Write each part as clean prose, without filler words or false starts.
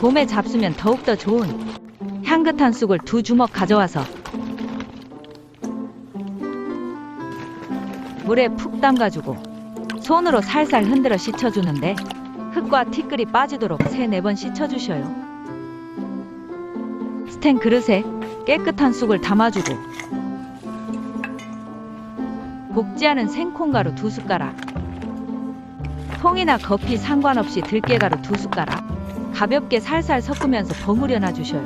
봄에 잡수면 더욱더 좋은 향긋한 쑥을 2주먹 가져와서 물에 푹 담가주고 손으로 살살 흔들어 씻어주는데 흙과 티끌이 빠지도록 3-4번 씻어주셔요. 스텐 그릇에 깨끗한 쑥을 담아주고 볶지 않은 생콩가루 2숟가락, 통이나 거피 상관없이 들깨가루 2숟가락 가볍게 살살 섞으면서 버무려 놔주셔요.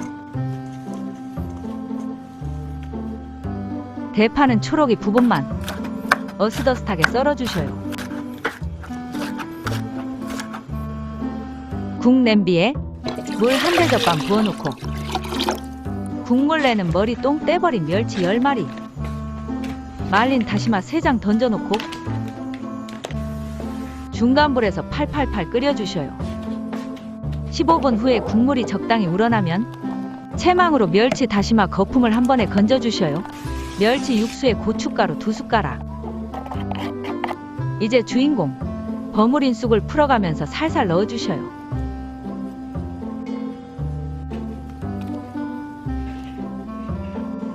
대파는 초록이 부분만 어슷어슷하게 썰어주셔요. 국 냄비에 물 1대접반 부어놓고 국물 내는 머리 똥 떼버린 멸치 10마리, 말린 다시마 3장 던져놓고 중간불에서 팔팔팔 끓여주셔요. 15분 후에 국물이 적당히 우러나면 채망으로 멸치 다시마 거품을 한 번에 건져주셔요. 멸치 육수에 고춧가루 2숟가락. 이제 주인공 버무린 쑥을 풀어가면서 살살 넣어주셔요.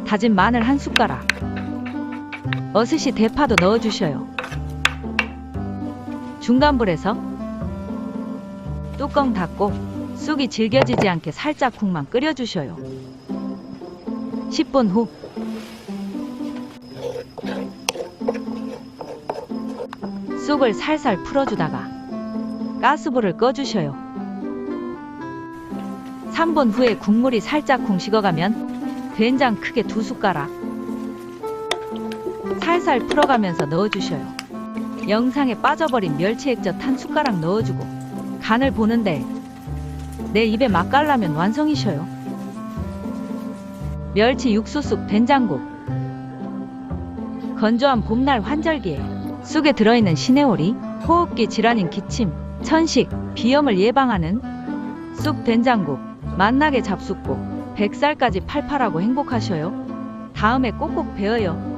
다진 마늘 1숟가락, 어슷이 대파도 넣어주셔요. 중간불에서 뚜껑 닫고 쑥이 질겨지지 않게 살짝 국만 끓여주셔요. 10분 후 쑥을 살살 풀어주다가 가스불을 꺼주셔요. 3분 후에 국물이 살짝 쿵 식어가면 된장 크게 2숟가락 살살 풀어가면서 넣어주셔요. 영상에 빠져버린 멸치 액젓 1숟가락 넣어주고 간을 보는데 내 입에 맛깔나면 완성이셔요. 멸치 육수쑥 된장국. 건조한 봄날 환절기에 쑥에 들어있는 시내오리, 호흡기 질환인 기침, 천식, 비염을 예방하는 쑥 된장국. 맛나게 잡숫고 100살까지 팔팔하고 행복하셔요. 다음에 꼭꼭 뵈어요.